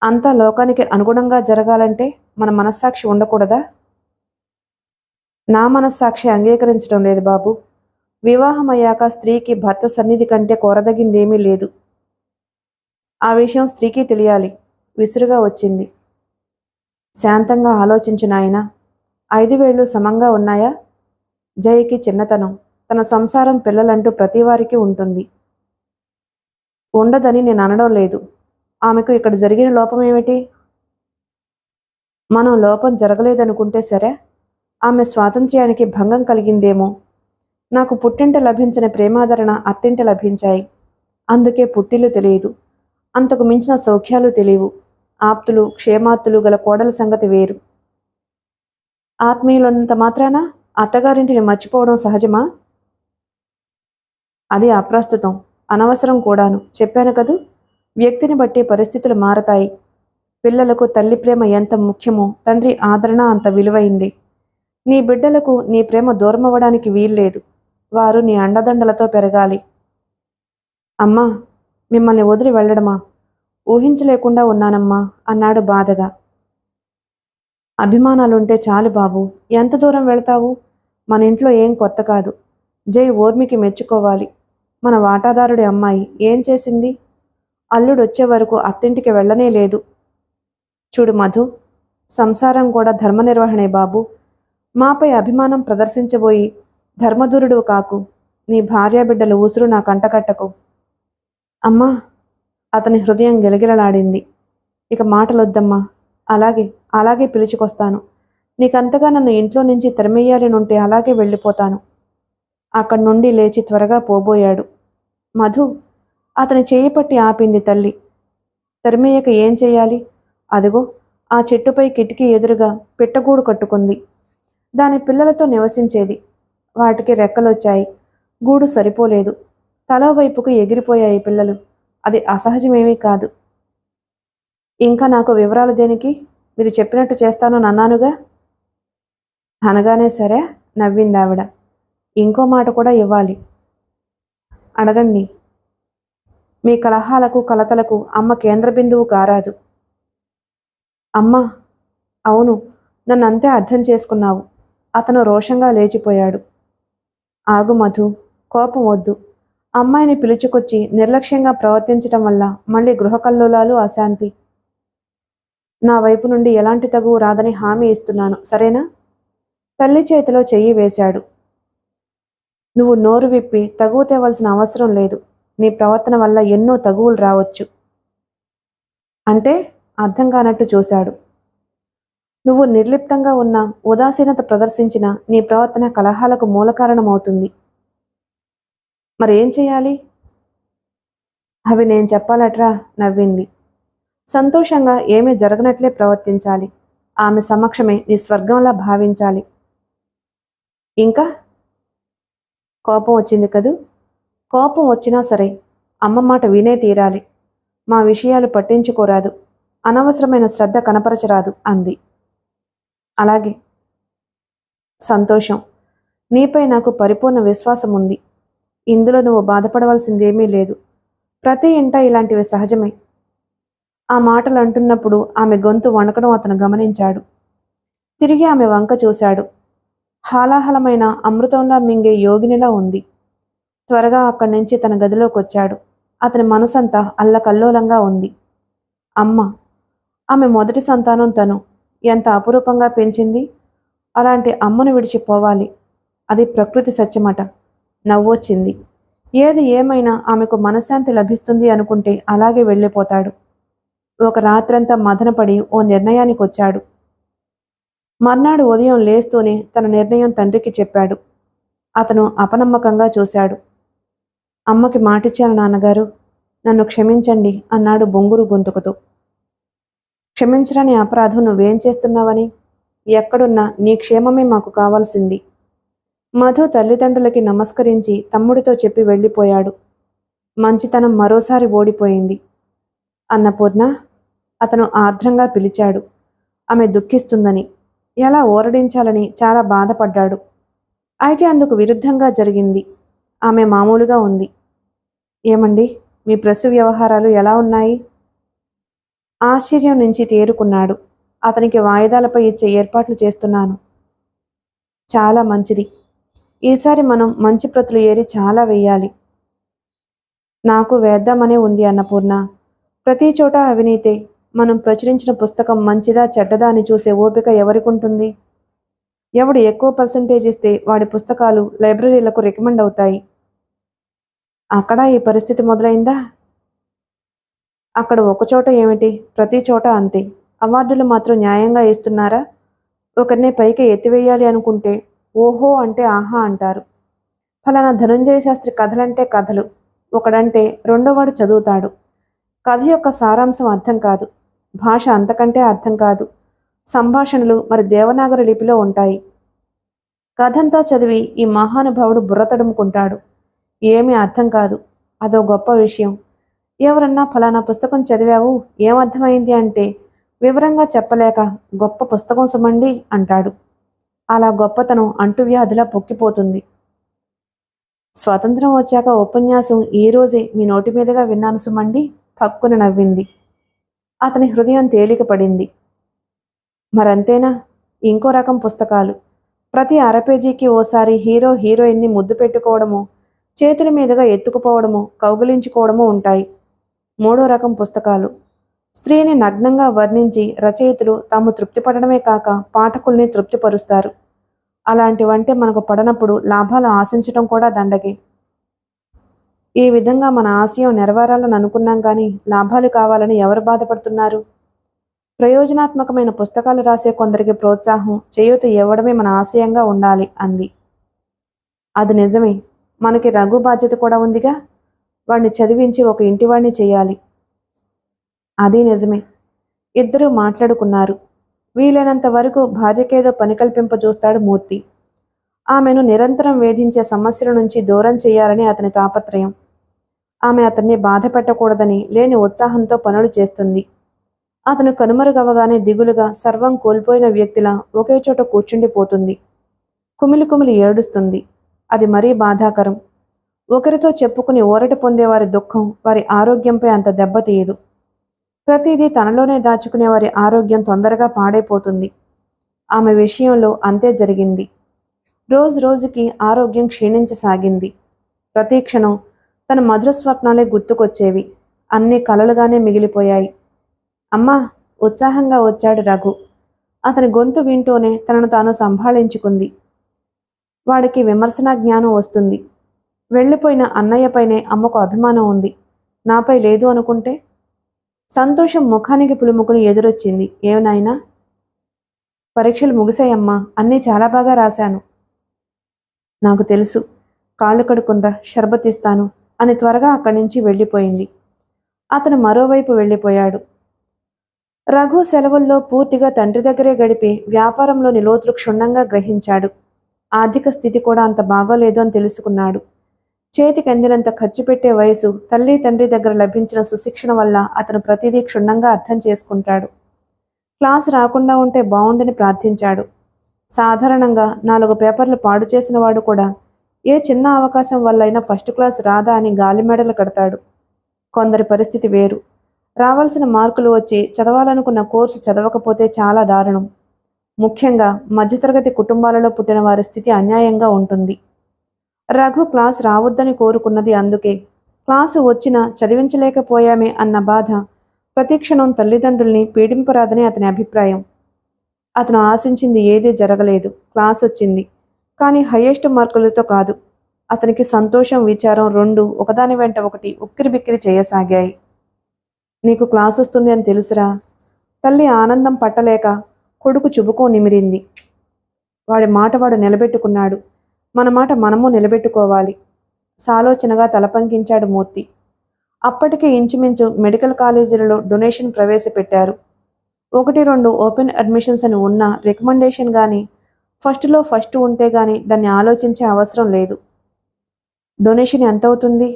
అంతా లోకానికి అనుగుణంగా జరగాలంటే మన మనస్సాక్షి ఉండకూడదా? నా మనస్సాక్షి అంగీకరించడం లేదు బాబు. వివాహం అయ్యాక స్త్రీకి భర్త సన్నిధి కంటే కోరదగిందేమీ లేదు. ఆ విషయం స్త్రీకి తెలియాలి. విసురుగా వచ్చింది. శాంతంగా ఆలోచించు నాయనా. 5 వేళ్ళు సమంగా ఉన్నాయా? జయకి చిన్నతనం, తన సంసారం, పిల్లలంటూ ప్రతివారికి ఉంటుంది. ఉండదని నేను అనడం లేదు. ఆమెకు ఇక్కడ జరిగిన లోపమేమిటి? మనం లోపం జరగలేదనుకుంటే సరే, ఆమె స్వాతంత్ర్యానికి భంగం కలిగిందేమో. నాకు పుట్టింట లభించిన ప్రేమాదరణ అత్తింట లభించాయి. అందుకే పుట్టిల్లు తెలియదు. అంతకు మించిన సౌఖ్యాలు తెలియవు. ఆప్తులు క్షేమాత్తులు గల కోడల సంగతి వేరు. ఆత్మీయులంత మాత్రాన అత్తగారింటిని మర్చిపోవడం సహజమా? అది అప్రస్తుతం, అనవసరం కూడాను. చెప్పాను కదూ, వ్యక్తిని బట్టి పరిస్థితులు మారతాయి. పిల్లలకు తల్లి ప్రేమ ఎంత ముఖ్యమో తండ్రి ఆదరణ అంత విలువైంది. నీ బిడ్డలకు నీ ప్రేమ దూరమవ్వడానికి వీల్లేదు. వారు నీ అండదండలతో పెరగాలి. అమ్మా, మిమ్మల్ని వదిలి వెళ్ళడమా? ఊహించలేకుండా ఉన్నానమ్మా అన్నాడు బాధగా. అభిమానాలుంటే చాలు బాబు. ఎంత దూరం వెళతావు? మన ఇంట్లో ఏం కొత్త కాదు. జై ఊర్మికి మెచ్చుకోవాలి. మన వాటాదారుడి అమ్మాయి ఏం చేసింది? అల్లుడొచ్చే వరకు అత్తింటికి వెళ్ళనే లేదు. చూడు మధు, సంసారం కూడా ధర్మనిర్వహణే బాబు. మాపై అభిమానం ప్రదర్శించబోయి ధర్మధురుడు కాకు. నీ భార్యాబిడ్డల ఊసురు నా కంటకట్టకు. అమ్మా, అతని హృదయం గిలగిలలాడింది. ఇక మాటలొద్దమ్మా. అలాగే అలాగే పిలుచుకొస్తాను. నీకంతగా నన్ను ఇంట్లో నుంచి తరిమెయ్యాలనుంటే అలాగే వెళ్ళిపోతాను. అక్కడి నుండి లేచి త్వరగా పోబోయాడు. మధు, అతని చేయి పట్టి ఆపింది తల్లి. తరిమేయక ఏం చెయ్యాలి? అదిగో ఆ చెట్టుపై కిటికీ ఎదురుగా పిట్టగూడు కట్టుకుంది. దాని పిల్లలతో నివసించేది. వాటికి రెక్కలొచ్చాయి. గూడు సరిపోలేదు. తలో వైపుకు ఎగిరిపోయాయి పిల్లలు. అది అసహజమేమీ కాదు. ఇంకా నాకు వివరాలు దేనికి? మీరు చెప్పినట్టు చేస్తాను అన్నానుగా. అనగానే సరే నవ్విందావిడ. ఇంకో మాట కూడా ఇవ్వాలి. అడగండి. మీ కలహాలకు కలతలకు అమ్మ కేంద్ర బిందువు కారాదు. అమ్మా, అవును, నన్నంతే అర్థం చేసుకున్నావు. అతను రోషంగా లేచిపోయాడు. ఆగు మధు, కోపం వద్దు. అమ్మాయిని పిలుచుకొచ్చి నిర్లక్ష్యంగా ప్రవర్తించటం వల్ల మళ్ళీ గృహకల్లోలాలు, అశాంతి. నా వైపు నుండి ఎలాంటి తగువు రాదని హామీ ఇస్తున్నాను, సరేనా? తల్లి చేతిలో చెయ్యి వేశాడు. నువ్వు నోరు విప్పి తగువు తేవలసిన అవసరం లేదు. నీ ప్రవర్తన వల్ల ఎన్నో తగువులు రావచ్చు. అంటే? అర్థం కానట్టు చూశాడు. నువ్వు నిర్లిప్తంగా ఉన్న, ఉదాసీనత ప్రదర్శించిన నీ ప్రవర్తన కలహాలకు మూల కారణమవుతుంది. మరేం చేయాలి? అవి నేను చెప్పాలట్రా నవ్వింది. సంతోషంగా ఏమీ జరగనట్లే ప్రవర్తించాలి. ఆమె సమక్షమే నీ స్వర్గంలా భావించాలి. ఇంకా? కోపం వచ్చింది కదూ? కోపం వచ్చినా సరే అమ్మ మాట వినే తీరాలి. మా విషయాలు పట్టించుకోరాదు. అనవసరమైన శ్రద్ధ కనపరచరాదు అంది. అలాగే. సంతోషం. నీపై నాకు పరిపూర్ణ విశ్వాసం ఉంది. ఇందులో నువ్వు బాధపడవలసిందేమీ లేదు. ప్రతి ఇంట ఇలాంటివి సహజమే. ఆ మాటలు అంటున్నప్పుడు ఆమె గొంతు వణకడం అతను గమనించాడు. తిరిగి ఆమె వంక చూశాడు. హాలాహలమైన అమృతంలా మింగే యోగినిలా ఉంది. త్వరగా అక్కడి నుంచి తన గదిలోకొచ్చాడు. అతని మనసంతా అల్లకల్లోలంగా ఉంది. అమ్మ, ఆమె మొదటి సంతానం తను. ఎంత అపురూపంగా పెంచింది. అలాంటి అమ్మను విడిచిపోవాలి. అది ప్రకృతి సత్యమట. నవ్వొచ్చింది. ఏది ఏమైనా ఆమెకు మనశ్శాంతి లభిస్తుంది అనుకుంటే అలాగే వెళ్ళిపోతాడు. ఒక రాత్రంతా మదనపడి ఓ నిర్ణయానికొచ్చాడు. మర్నాడు ఉదయం లేస్తూనే తన నిర్ణయం తండ్రికి చెప్పాడు. అతను అపనమ్మకంగా చూశాడు. అమ్మకి మాటిచ్చాను నాన్నగారు, నన్ను క్షమించండి అన్నాడు బొంగురు గొంతుకుతో. క్షమించరాని అపరాధం నువ్వేం చేస్తున్నావని? ఎక్కడున్నా నీ క్షేమమే మాకు కావాల్సింది. మధు తల్లిదండ్రులకి నమస్కరించి తమ్ముడితో చెప్పి వెళ్ళిపోయాడు. మంచితనం మరోసారి ఓడిపోయింది. అన్నపూర్ణ, అతను ఆర్ద్రంగా పిలిచాడు. ఆమె దుఃఖిస్తుందని, ఎలా ఓరడించాలని చాలా బాధపడ్డాడు. అయితే అందుకు విరుద్ధంగా జరిగింది. ఆమె మామూలుగా ఉంది. ఏమండి, మీ ప్రసవ వ్యవహారాలు ఎలా ఉన్నాయి? ఆశ్చర్యం నుంచి తేరుకున్నాడు. అతనికి వాయిదాలపై ఇచ్చే ఏర్పాట్లు చేస్తున్నాను. చాలా మంచిది. ఈసారి మనం మంచి ప్రతులు ఏరి చాలా వెయ్యాలి. నాకు వేద్దామనే ఉంది అన్నపూర్ణ. ప్రతి చోట అవినీతే. మనం ప్రచురించిన పుస్తకం మంచిదా చెడ్డదా అని చూసే ఓపిక ఎవరికుంటుంది? ఎవడు ఎక్కువ పర్సంటేజ్ ఇస్తే వాడి పుస్తకాలు లైబ్రరీలకు రికమెండ్ అవుతాయి. అక్కడ ఈ పరిస్థితి మొదలైందా? అక్కడ ఒకచోట ఏమిటి, ప్రతి చోట అంతే. అవార్డులు మాత్రం న్యాయంగా ఇస్తున్నారా? ఒకరినే పైకి ఎత్తివేయాలి అనుకుంటే ఓహో అంటే ఆహా అంటారు. ఫలానా ధనుంజయ శాస్త్రి కథలంటే కథలు, ఒకడంటే రెండోవాడు చదువుతాడు. కథ యొక్క సారాంశం అర్థం కాదు, భాష అంతకంటే అర్థం కాదు. సంభాషణలు మరి దేవనాగరి లిపిలో ఉంటాయి. కథంతా చదివి ఈ మహానుభావుడు బుర్ర తడుముకుంటాడు. ఏమీ అర్థం కాదు. అదో గొప్ప విషయం. ఎవరన్నా ఫలానా పుస్తకం చదివావు, ఏమర్థమైంది అంటే వివరంగా చెప్పలేక గొప్ప పుస్తకం సుమండి అంటాడు. అలా గొప్పతనం అంటువ్యాధిలా పొక్కిపోతుంది. స్వతంత్రం వచ్చాక ఉపన్యాసం ఈ రోజే మీ నోటి మీదుగా విన్నాను సుమండి. పక్కున నవ్వింది. అతని హృదయం తేలిక పడింది. మరంతేనా? ఇంకో రకం పుస్తకాలు. ప్రతి అరపేజీకి ఓసారి హీరో హీరోయిన్ని ముద్దు పెట్టుకోవడము, చేతుల మీదుగా ఎత్తుకుపోవడము, కౌగిలించుకోవడము ఉంటాయి. మూడో రకం పుస్తకాలు. స్త్రీని నగ్నంగా వర్ణించి రచయితలు తాము తృప్తిపడడమే కాక పాఠకుల్ని తృప్తిపరుస్తారు. అలాంటివంటే మనకు పడనప్పుడు లాభాలు ఆశించటం కూడా దండగే. ఈ విధంగా మన ఆశయం నెరవేరాలని అనుకున్నాం కానీ లాభాలు కావాలని ఎవరు బాధపడుతున్నారు? ప్రయోజనాత్మకమైన పుస్తకాలు రాసే కొందరికి ప్రోత్సాహం, చేయూత ఇవ్వడమే మన ఆశయంగా ఉండాలి అంది. అది నిజమే. మనకి రఘు బాధ్యత కూడా ఉందిగా. వాణ్ణి చదివించి ఒక ఇంటివాణ్ణి చేయాలి. అది నిజమే. ఇద్దరూ మాట్లాడుకున్నారు. వీలైనంత వరకు భార్యకేదో పని కల్పింప చూస్తాడు మూర్తి. ఆమెను నిరంతరం వేధించే సమస్యల నుంచి దూరం చేయాలని అతని తాపత్రయం. ఆమె అతన్ని బాధ పెట్టకూడదని లేని ఉత్సాహంతో పనులు చేస్తుంది. అతను కనుమరుగవగానే దిగులుగా సర్వం కోల్పోయిన వ్యక్తిలా ఒకే చోట కూర్చుండిపోతుంది. కుమిలి కుమిలి ఏడుస్తుంది. అది మరీ బాధాకరం. ఒకరితో చెప్పుకుని ఊరట పొందేవారి దుఃఖం వారి ఆరోగ్యంపై అంత దెబ్బతీయదు. ప్రతిదీ తనలోనే దాచుకునే వారి ఆరోగ్యం తొందరగా పాడైపోతుంది. ఆమె విషయంలో అంతే జరిగింది. రోజు రోజుకి ఆరోగ్యం క్షీణించసాగింది. ప్రతి క్షణం తన మధుర స్వప్నాలే గుర్తుకొచ్చేవి. అన్నీ కలలుగానే మిగిలిపోయాయి. అమ్మా, ఉత్సాహంగా వచ్చాడు రఘు. అతని గొంతు వింటూనే తనను తాను సంభాళించుకుంది. వాడికి విమర్శనా జ్ఞానం వస్తుంది. వెళ్ళిపోయిన అన్నయ్యపైనే అమ్మకు అభిమానం ఉంది, నాపై లేదు అనుకుంటే? సంతోషం ముఖానికి పులుముకుని ఎదురొచ్చింది. ఏమనాయనా? పరీక్షలు ముగిశాయమ్మా. అన్నీ చాలా బాగా రాశాను. నాకు తెలుసు. కాళ్ళు కడుక్కుందా, షర్బత్ ఇస్తాను అని త్వరగా అక్కడి నుంచి వెళ్ళిపోయింది. అతను మరోవైపు వెళ్ళిపోయాడు. రఘు సెలవుల్లో పూర్తిగా తండ్రి దగ్గరే గడిపి వ్యాపారంలోని లోతులు క్షుణ్ణంగా గ్రహించాడు. ఆర్థిక స్థితి కూడా అంత బాగోలేదు అని తెలుసుకున్నాడు. చేతికి అందినంత ఖర్చు పెట్టే వయసు, తల్లి తండ్రి దగ్గర లభించిన సుశిక్షణ వల్ల అతను ప్రతిదీ క్షుణ్ణంగా అర్థం చేసుకుంటాడు. క్లాసు రాకుండా ఉంటే బావుండని ప్రార్థించాడు. సాధారణంగా 4 పేపర్లు పాడు చేసిన వాడు కూడా ఏ చిన్న అవకాశం వల్లైనా ఫస్ట్ క్లాస్ రాదా అని గాలిమెడలు కడతాడు. కొందరి పరిస్థితి వేరు. రావాల్సిన మార్కులు వచ్చి చదవాలనుకున్న కోర్సు చదవకపోతే చాలా దారుణం. ముఖ్యంగా మధ్యతరగతి కుటుంబాలలో పుట్టిన వారి స్థితి అన్యాయంగా ఉంటుంది. రఘు క్లాస్ రావద్దని కోరుకున్నది అందుకే. క్లాసు వచ్చినా చదివించలేకపోయామే అన్న బాధ ప్రతిక్షణం తల్లిదండ్రుల్ని పీడింపరాదని అతని అభిప్రాయం. అతను ఆశించింది ఏదీ జరగలేదు. క్లాస్ వచ్చింది, కానీ హయ్యెస్ట్ మార్కులతో కాదు. అతనికి సంతోషం, విచారం రెండూ ఒకదాని వెంట ఒకటి ఉక్కిరిబిక్కిరి చేయసాగాయి. నీకు క్లాస్ వస్తుంది అని తెలుసురా? తల్లి ఆనందం పట్టలేక కొడుకు చుబుకో నిమిరింది. వాడి మాట వాడు నిలబెట్టుకున్నాడు. మన మాట మనము నిలబెట్టుకోవాలి. సాలోచనగా తలపంకించాడు మూర్తి. అప్పటికే ఇంచుమించు మెడికల్ కాలేజీలలో డొనేషన్ ప్రవేశపెట్టారు. 1, 2 ఓపెన్ అడ్మిషన్స్ అని ఉన్న రికమెండేషన్ కానీ ఫస్ట్లో ఫస్ట్ ఉంటే కానీ దాన్ని ఆలోచించే అవసరం లేదు. డొనేషన్ ఎంత అవుతుంది?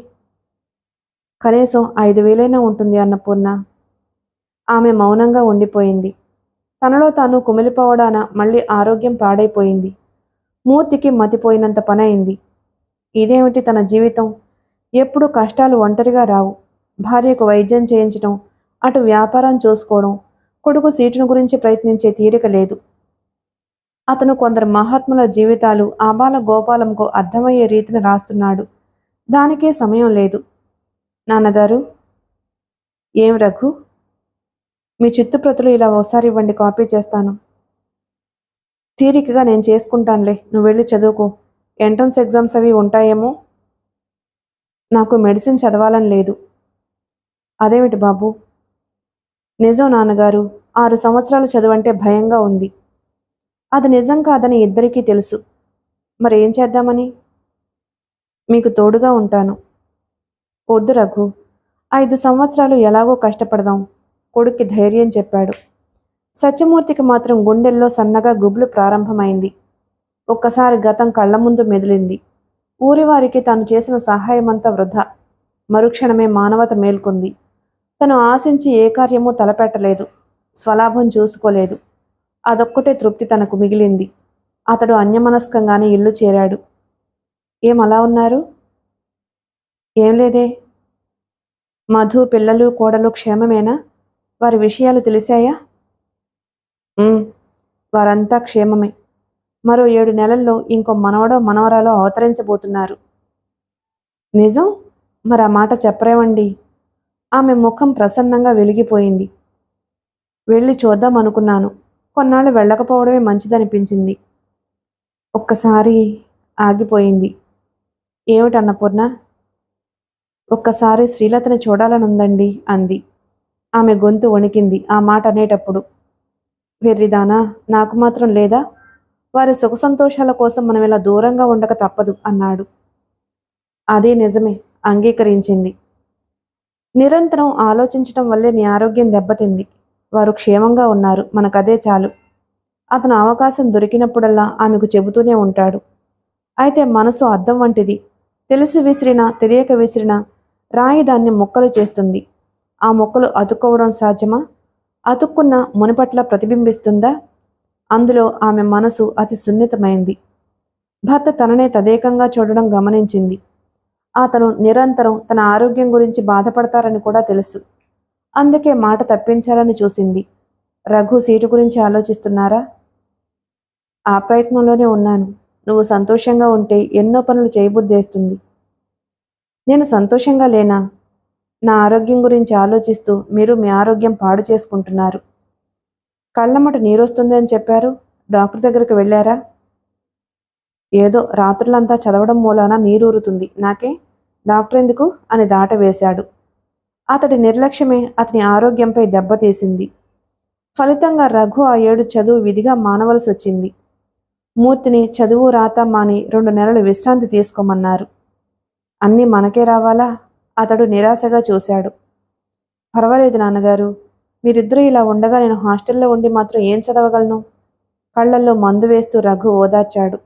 కనీసం 5,000 ఉంటుంది అన్నపూర్ణ. ఆమె మౌనంగా ఉండిపోయింది. తనలో తాను కుమిలిపోవడాన మళ్ళీ ఆరోగ్యం పాడైపోయింది. మూర్తికి మతిపోయినంత పనయింది. ఇదేమిటి తన జీవితం? ఎప్పుడు కష్టాలు ఒంటరిగా రావు. భార్యకు వైద్యం చేయించడం, అటు వ్యాపారం చూసుకోవడం, కొడుకు సీటును గురించి ప్రయత్నించే తీరిక లేదు. అతను కొందరు మహాత్ముల జీవితాలు ఆబాల గోపాలంకు అర్థమయ్యే రీతిని రాస్తున్నాడు. దానికే సమయం లేదు. నాన్నగారు. ఏం రఘు? మీ చిత్తుప్రతులు ఇలా ఒకసారి ఇవ్వండి, కాపీ చేస్తాను. తీరికగా నేను చేసుకుంటానులే, నువ్వు వెళ్ళి చదువుకో. ఎంట్రన్స్ ఎగ్జామ్స్ అవి ఉంటాయేమో. నాకు మెడిసిన్ చదవాలని లేదు. అదేమిటి బాబు? నిజం నాన్నగారు, 6 సంవత్సరాలు చదువంటే భయంగా ఉంది. అది నిజం కాదని ఇద్దరికీ తెలుసు. మరేం చేద్దామని? మీకు తోడుగా ఉంటాను. వద్దు రఘు, 5 సంవత్సరాలు ఎలాగో కష్టపడదాం, కొడుక్కి ధైర్యం చెప్పాడు. సత్యమూర్తికి మాత్రం గుండెల్లో సన్నగా గుబులు ప్రారంభమైంది. ఒక్కసారి గతం కళ్ల ముందు మెదిలింది. ఊరివారికి తాను చేసిన సహాయమంతా వృధా. మరుక్షణమే మానవత మేల్కొంది. తను ఆశించి ఏ కార్యమూ తలపెట్టలేదు, స్వలాభం చూసుకోలేదు. అదొక్కటే తృప్తి తనకు మిగిలింది. అతడు అన్యమనస్కంగానే ఇల్లు చేరాడు. ఏమలా ఉన్నారు? ఏం లేదే. మధు, పిల్లలు, కోడలు క్షేమమేనా? వారి విషయాలు తెలిసాయా? వారంతా క్షేమమే. మరో 7 నెలల్లో ఇంకో మనవడో మనవరాలో అవతరించబోతున్నారు. నిజం? మరి ఆ మాట చెప్పరేమండి? ఆమె ముఖం ప్రసన్నంగా వెలిగిపోయింది. వెళ్ళి చూద్దాం అనుకున్నాను. కొన్నాళ్ళు వెళ్ళకపోవడమే మంచిదనిపించింది. ఒక్కసారి ఆగిపోయింది. ఏమిటన్నపూర్ణ? ఒక్కసారి శ్రీలతని చూడాలనుందండి అంది. ఆమె గొంతు వణికింది ఆ మాట అనేటప్పుడు. వెర్రిదానా, నాకు మాత్రం లేదా? వారి సుఖ సంతోషాల కోసం మనం ఇలా దూరంగా ఉండక తప్పదు అన్నాడు. అదే నిజమే, అంగీకరించింది. నిరంతరం ఆలోచించటం వల్లే నీ ఆరోగ్యం దెబ్బతింది. వారు క్షేమంగా ఉన్నారు, మనకదే చాలు. అతను అవకాశం దొరికినప్పుడల్లా ఆమెకు చెబుతూనే ఉంటాడు. అయితే మనసు అద్దం వంటిది. తెలిసి విసిరినా తెలియక విసిరినా రాయి దాన్ని ముక్కలు చేస్తుంది. ఆ ముక్కలు అతుక్కోవడం సాధ్యమా? అతుక్కున్న మునిపట్ల ప్రతిబింబిస్తుందా? అందులో ఆమె మనసు అతి సున్నితమైంది. భర్త తననే తదేకంగా చూడడం గమనించింది. అతను నిరంతరం తన ఆరోగ్యం గురించి బాధపడతారని కూడా తెలుసు. అందుకే మాట తప్పించాలని చూసింది. రఘు సీటు గురించి ఆలోచిస్తున్నారా? ఆ ప్రయత్నంలోనే ఉన్నాను. నువ్వు సంతోషంగా ఉంటే ఎన్నో పనులు చేయబుద్ధేస్తుంది. నేను సంతోషంగా లేనా? నా ఆరోగ్యం గురించి ఆలోచిస్తూ మీరు మీ ఆరోగ్యం పాడు చేసుకుంటున్నారు. కళ్ళమ్మట నీరొస్తుంది అని చెప్పారు. డాక్టర్ దగ్గరికి వెళ్ళారా? ఏదో రాత్రులంతా చదవడం మూలాన నీరూరుతుంది. నాకే డాక్టర్ ఎందుకు అని దాట వేశాడు. అతడి నిర్లక్ష్యమే అతని ఆరోగ్యంపై దెబ్బతీసింది. ఫలితంగా రఘు ఆ 7 చదువు విధిగా మానవలసి వచ్చింది. మూర్తిని చదువు రాత మాని 2 నెలలు విశ్రాంతి తీసుకోమన్నారు. అన్నీ మనకే రావాలా? అతడు నిరాశగా చూశాడు. పర్వాలేదు నాన్నగారు, మీరిద్దరూ ఇలా ఉండగా నేను హాస్టల్లో ఉండి మాత్రం ఏం చదవగలను? కళ్లల్లో మందు వేస్తూ రఘు ఓదార్చాడు.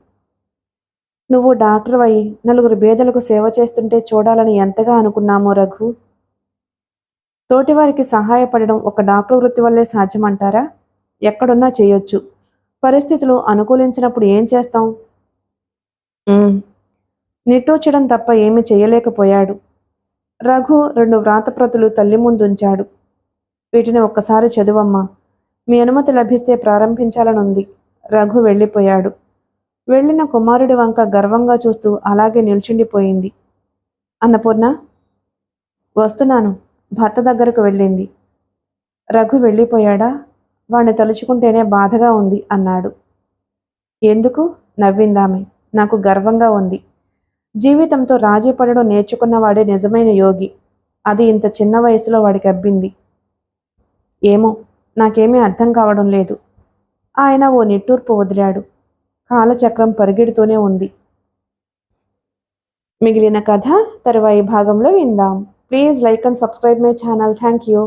నువ్వు డాక్టర్ అయి 4 బేదలకు సేవ చేస్తుంటే చూడాలని ఎంతగా అనుకున్నామో రఘు. తోటివారికి సహాయపడడం ఒక డాక్టర్ వృత్తి వల్లే సాధ్యమంటారా? ఎక్కడున్నా చేయొచ్చు. పరిస్థితులు అనుకూలించినప్పుడు ఏం చేస్తాం? నిట్టూర్చడం తప్ప ఏమీ చేయలేకపోయాడు. రఘు 2 వ్రాతప్రతులు తల్లి ముందుంచాడు. వీటిని ఒక్కసారి చదువమ్మా. మీ అనుమతి లభిస్తే ప్రారంభించాలనుంది. రఘు వెళ్ళిపోయాడు. వెళ్ళిన కుమారుడి వంక గర్వంగా చూస్తూ అలాగే నిల్చుండిపోయింది. అన్నపూర్ణ, వస్తున్నాను. భర్త దగ్గరకు వెళ్ళింది. రఘు వెళ్ళిపోయాడా? వాణ్ణి తలుచుకుంటేనే బాధగా ఉంది అన్నాడు. ఎందుకు? నవ్విందామె. నాకు గర్వంగా ఉంది. జీవితంతో రాజీ పడడం నేర్చుకున్నవాడే నిజమైన యోగి. అది ఇంత చిన్న వయసులో వాడికి అబ్బింది. ఏమో, నాకేమీ అర్థం కావడం లేదు. ఆయన ఓ నిట్టూర్పు వదిలాడు. కాలచక్రం పరిగెడుతూనే ఉంది. మిగిలిన కథ తరువాయి భాగంలో విందాం. Please like and subscribe my channel. Thank you.